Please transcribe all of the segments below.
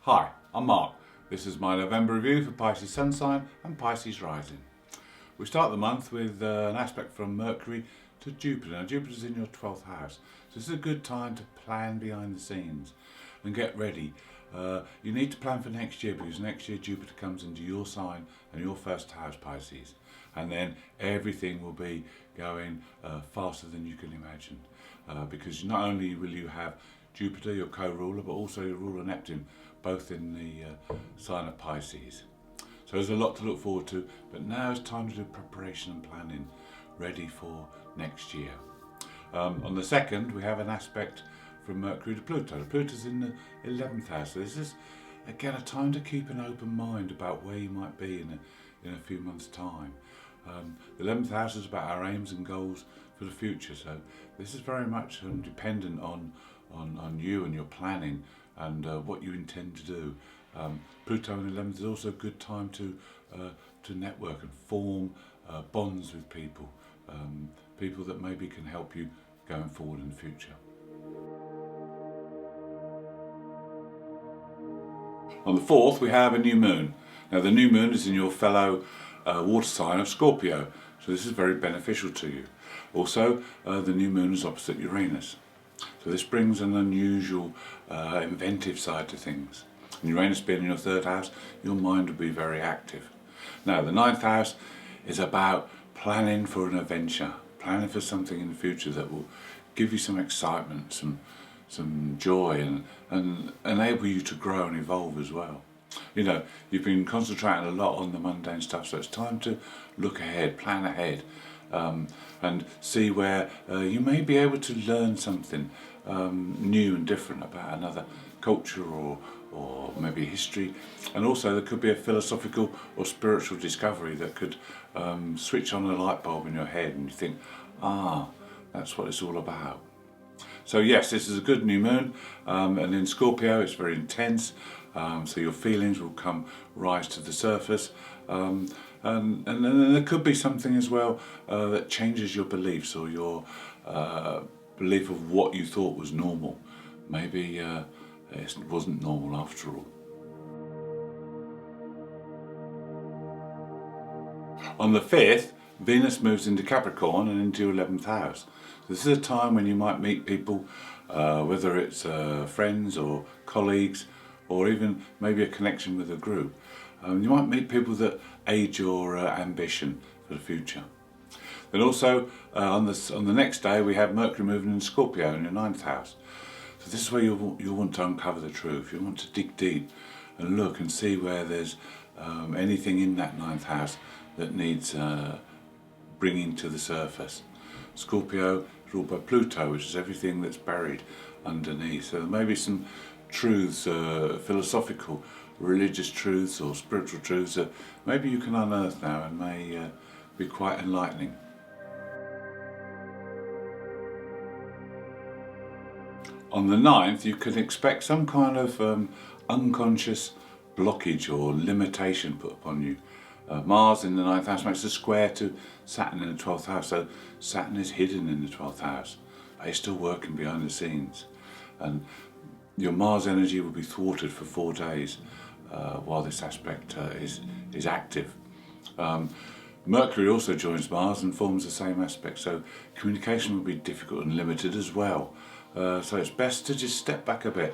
Hi, I'm Mark. This is my November review for Pisces Sun sign and Pisces rising. We start the month with an aspect from Mercury to Jupiter. Now Jupiter's in your 12th house, so this is a good time to plan behind the scenes and get ready. You need to plan for next year because next year Jupiter comes into your sign and your first house, Pisces, and then everything will be going faster than you can imagine, because not only will you have Jupiter, your co-ruler, but also your ruler Neptune, both in the sign of Pisces. So there's a lot to look forward to, but now it's time to do preparation and planning, ready for next year. On the 2nd, we have an aspect from Mercury to Pluto. Pluto's in the 11th house, so this is again a time to keep an open mind about where you might be in a few months' time. The 11th house is about our aims and goals for the future, so this is very much dependent on you and your planning and what you intend to do. Pluto in the 11th is also a good time to network and form bonds with people, people that maybe can help you going forward in the future. On the 4th, we have a new moon. Now the new moon is in your fellow water sign of Scorpio, so this is very beneficial to you. Also, the new moon is opposite Uranus, so this brings an unusual, inventive side to things. And Uranus being in your 3rd house, your mind will be very active. Now the 9th house is about planning for an adventure, planning for something in the future that will give you some excitement, some joy, and enable you to grow and evolve as well. You know, you've been concentrating a lot on the mundane stuff, so it's time to look ahead, plan ahead, and see where you may be able to learn something new and different about another culture or maybe history. And also there could be a philosophical or spiritual discovery that could switch on a light bulb in your head and you think, that's what it's all about. So yes, this is a good new moon, and in Scorpio it's very intense, so your feelings will rise to the surface, and then there could be something as well that changes your beliefs or your belief of what you thought was normal. Maybe it wasn't normal after all. On the 5th, Venus moves into Capricorn and into your 11th house. So this is a time when you might meet people, whether it's friends or colleagues, or even maybe a connection with a group. You might meet people that aid your ambition for the future. Then also on the next day we have Mercury moving in Scorpio in your 9th house. So this is where you'll want to uncover the truth. You want to dig deep and look and see where there's anything in that 9th house that needs bringing to the surface. Scorpio is ruled by Pluto, which is everything that's buried underneath. So there may be some truths, philosophical, religious truths or spiritual truths that maybe you can unearth now and may be quite enlightening. On the 9th, you can expect some kind of unconscious blockage or limitation put upon you. Mars in the 9th house makes a square to Saturn in the 12th house, so Saturn is hidden in the 12th house, but it's still working behind the scenes. And your Mars energy will be thwarted for 4 days while this aspect is active. Mercury also joins Mars and forms the same aspect, so communication will be difficult and limited as well. So it's best to just step back a bit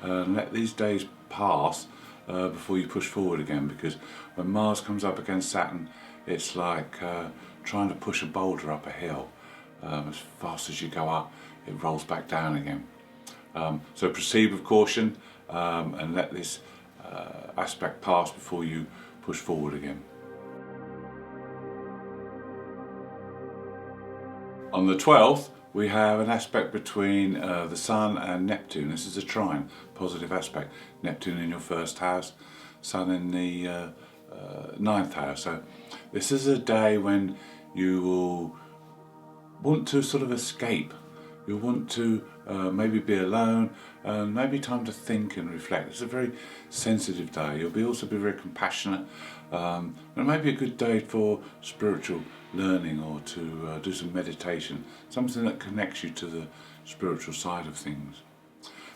and let these days pass before you push forward again, because when Mars comes up against Saturn, it's like trying to push a boulder up a hill. As fast as you go up, it rolls back down again. So proceed with caution and let this aspect pass before you push forward again. On the 12th, we have an aspect between the Sun and Neptune. This is a trine, positive aspect. Neptune in your 1st house, Sun in the 9th house. So this is a day when you will want to sort of escape. You'll want to maybe be alone, and maybe time to think and reflect. It's a very sensitive day. You'll also be very compassionate. And it may be a good day for spiritual learning or to do some meditation, something that connects you to the spiritual side of things.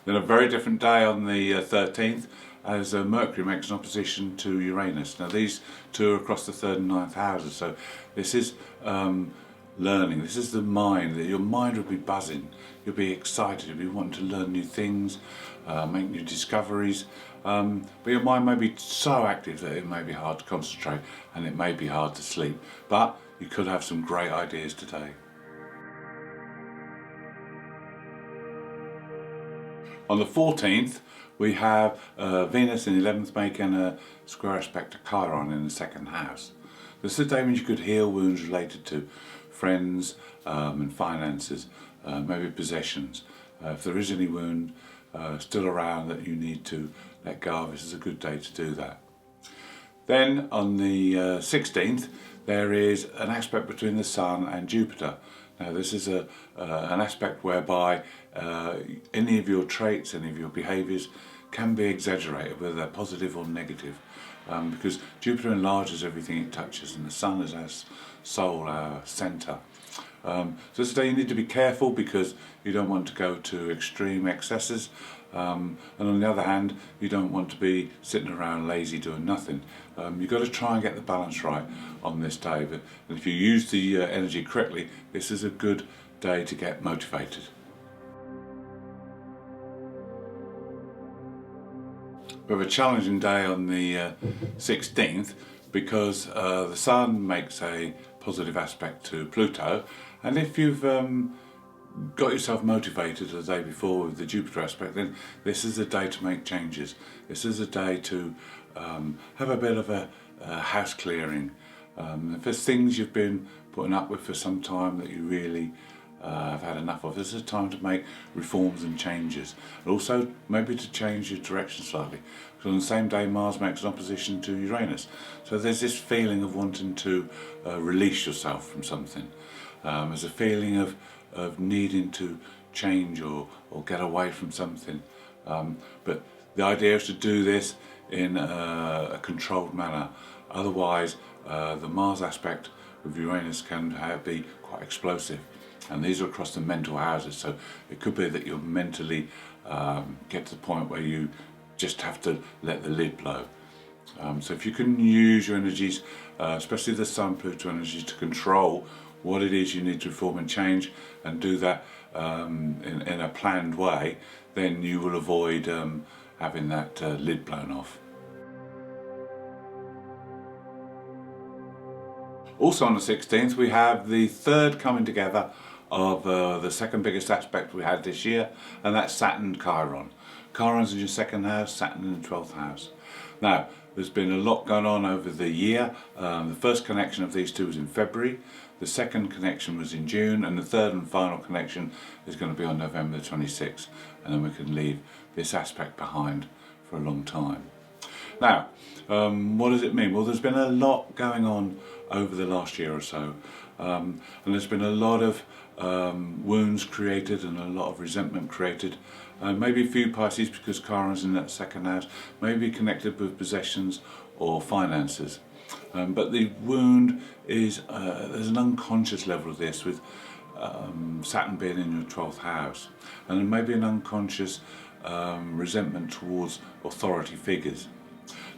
Then a very different day on the 13th, as Mercury makes an opposition to Uranus. Now these two are across the 3rd and 9th houses, so this is learning. This is the mind. Your mind will be buzzing. You'll be excited. You'll be wanting to learn new things, make new discoveries. But your mind may be so active that it may be hard to concentrate and it may be hard to sleep. But you could have some great ideas today. On the 14th, we have Venus in the 11th making a square aspect to Chiron in the 2nd house. This is a day when you could heal wounds related to friends and finances, maybe possessions. If there is any wound still around that you need to let go of, this is a good day to do that. Then on the 16th, there is an aspect between the Sun and Jupiter. Now this is an aspect whereby any of your traits, any of your behaviours can be exaggerated, whether they're positive or negative, because Jupiter enlarges everything it touches, and the Sun is our soul, our centre. So today you need to be careful because you don't want to go to extreme excesses, and on the other hand you don't want to be sitting around lazy doing nothing. You've got to try and get the balance right on this day, but if you use the energy correctly, this is a good day to get motivated. We have a challenging day on the 16th because the Sun makes a positive aspect to Pluto, and if you've got yourself motivated the day before with the Jupiter aspect, then this is a day to make changes. This is a day to have a bit of a house clearing. If there's things you've been putting up with for some time that you really have had enough of, this is a time to make reforms and changes. And also maybe to change your direction slightly. Because on the same day Mars makes an opposition to Uranus. So there's this feeling of wanting to release yourself from something. There's a feeling of needing to change or get away from something. But the idea is to do this in a controlled manner. Otherwise the Mars aspect of Uranus can be quite explosive. And these are across the mental houses, so it could be that you'll mentally get to the point where you just have to let the lid blow. So if you can use your energies, especially the Sun Pluto energies, to control what it is you need to reform and change, and do that in a planned way, then you will avoid having that lid blown off. Also on the 16th we have the 3rd coming together of the 2nd biggest aspect we had this year, and that's Saturn Chiron. Chiron's in your 2nd house, Saturn in the 12th house. Now there's been a lot going on over the year. The first connection of these two was in February, the second connection was in June, and the third and final connection is going to be on November the 26th, and then we can leave this aspect behind for a long time. Now, what does it mean? Well, there's been a lot going on over the last year or so, and there's been a lot of wounds created and a lot of resentment created. Maybe a few Pisces, because Chiron's in that 2nd house, maybe connected with possessions or finances. But the wound is, there's an unconscious level of this with Saturn being in your 12th house, and then maybe an unconscious resentment towards authority figures.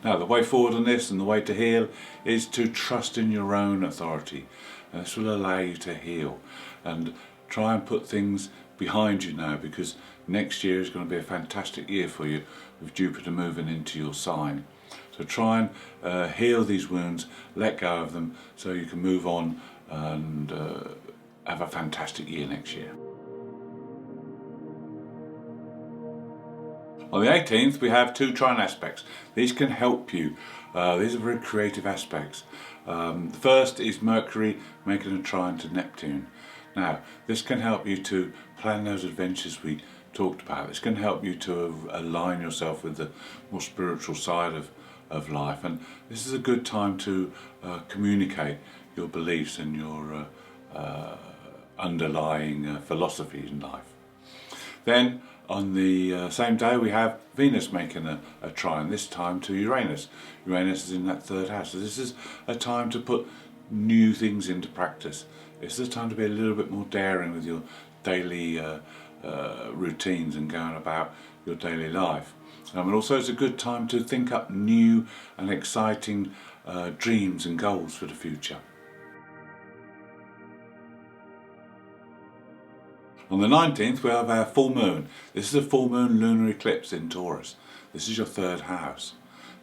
Now the way forward on this, and the way to heal, is to trust in your own authority. And this will allow you to heal and try and put things behind you now, because next year is going to be a fantastic year for you with Jupiter moving into your sign. So try and heal these wounds, let go of them, so you can move on and have a fantastic year next year. On the 18th we have 2 trine aspects. These can help you. These are very creative aspects. The first is Mercury making a trine to Neptune. Now this can help you to plan those adventures we talked about. This can help you to align yourself with the more spiritual side of life, and this is a good time to communicate your beliefs and your underlying philosophy in life. Then on the same day we have Venus making a trine, this time to Uranus. Uranus is in that 3rd house, so this is a time to put new things into practice. This is a time to be a little bit more daring with your daily routines and going about your daily life. And also it's a good time to think up new and exciting dreams and goals for the future. On the 19th we have our full moon. This is a full moon lunar eclipse in Taurus. This is your third house.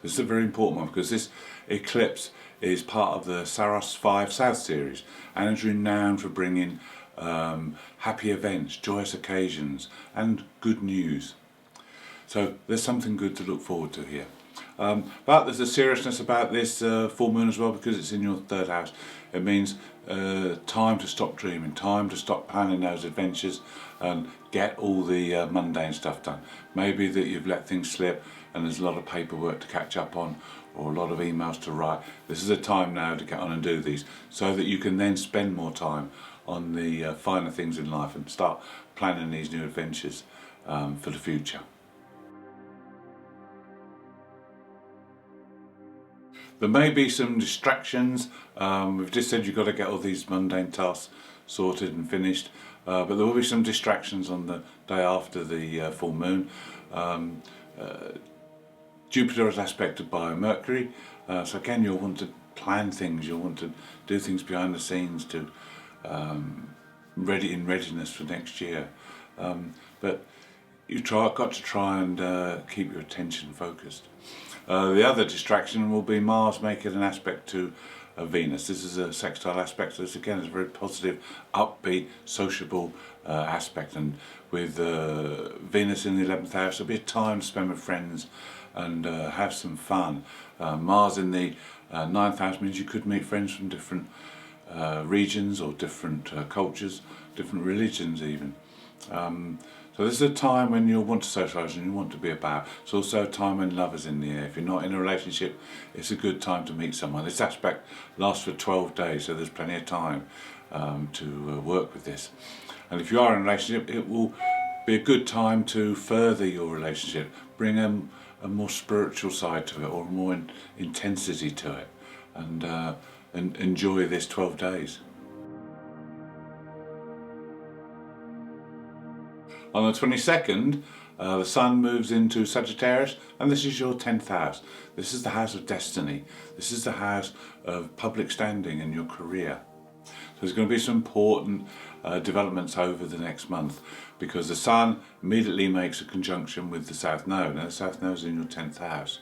This is a very important one because this eclipse is part of the Saros 5 South series and is renowned for bringing happy events, joyous occasions and good news. So there's something good to look forward to here. But there's a seriousness about this full moon as well because it's in your third house. It means time to stop dreaming, time to stop planning those adventures and get all the mundane stuff done. Maybe that you've let things slip and there's a lot of paperwork to catch up on or a lot of emails to write. This is a time now to get on and do these so that you can then spend more time on the finer things in life and start planning these new adventures for the future. There may be some distractions. We've just said you've got to get all these mundane tasks sorted and finished, but there will be some distractions on the day after the full moon. Jupiter is aspected by Mercury, so again you'll want to plan things, you'll want to do things behind the scenes to readiness for next year. But you've got to try and keep your attention focused. The other distraction will be Mars making an aspect to Venus. This is a sextile aspect, so this again is a very positive, upbeat, sociable aspect, and with Venus in the 11th house there'll be a time to spend with friends and have some fun. Mars in the 9th house means you could meet friends from different regions or different cultures, different religions even. So this is a time when you'll want to socialise and you want to be about. It's also a time when love is in the air. If you're not in a relationship, it's a good time to meet someone. This aspect lasts for 12 days, so there's plenty of time to work with this. And if you are in a relationship, it will be a good time to further your relationship, bring a more spiritual side to it or more intensity to it, and enjoy this 12 days. On the 22nd, the Sun moves into Sagittarius, and this is your 10th house. This is the house of destiny. This is the house of public standing in your career. So there's going to be some important developments over the next month because the Sun immediately makes a conjunction with the South Node. Now the South Node is in your 10th house.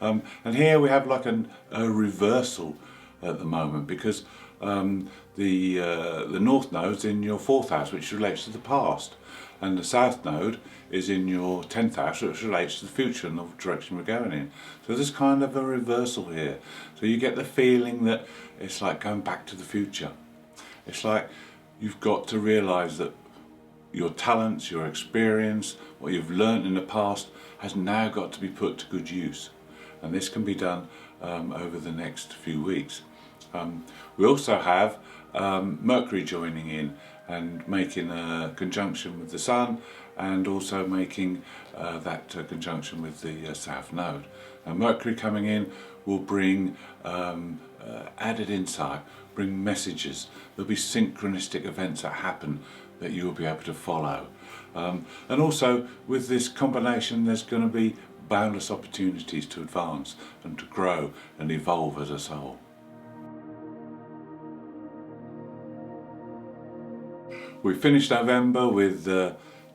And here we have like a reversal at the moment because the North Node is in your 4th house, which relates to the past. And the South Node is in your 10th house, which relates to the future and the direction we're going in. So there's kind of a reversal here. So you get the feeling that it's like going back to the future. It's like you've got to realise that your talents, your experience, what you've learnt in the past has now got to be put to good use. And this can be done over the next few weeks. We also have Mercury joining in and making a conjunction with the Sun and also making that conjunction with the South Node. And Mercury coming in will bring added insight, bring messages. There'll be synchronistic events that happen that you will be able to follow. And also with this combination there's going to be boundless opportunities to advance and to grow and evolve as a soul. We finished November with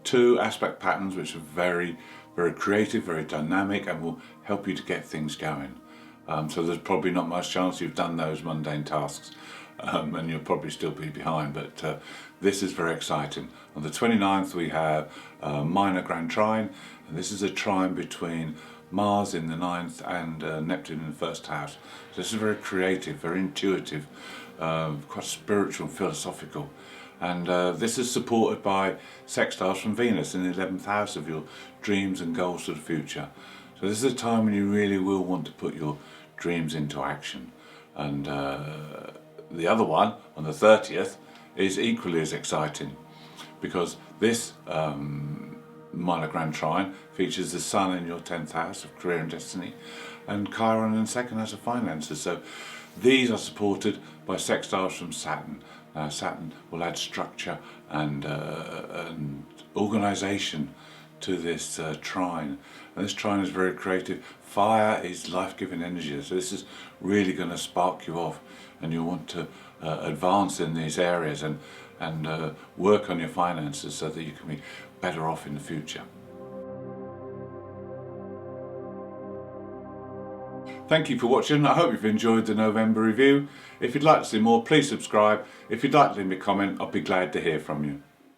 2 aspect patterns which are very, very creative, very dynamic and will help you to get things going. So there's probably not much chance you've done those mundane tasks and you'll probably still be behind, but this is very exciting. On the 29th we have minor grand trine, and this is a trine between Mars in the 9th and Neptune in the 1st house. So this is very creative, very intuitive, quite spiritual and philosophical. And this is supported by sextiles from Venus in the 11th house of your dreams and goals for the future. So this is a time when you really will want to put your dreams into action. And the other one, on the 30th, is equally as exciting because this minor grand trine features the Sun in your 10th house of career and destiny and Chiron in the 2nd house of finances. So these are supported by sextiles from Saturn. Saturn will add structure and organisation to this trine, and this trine is very creative. Fire is life-giving energy, so this is really going to spark you off, and you'll want to advance in these areas and work on your finances so that you can be better off in the future. Thank you for watching. I hope you've enjoyed the November review. If you'd like to see more, please subscribe. If you'd like to leave me a comment, I'll be glad to hear from you.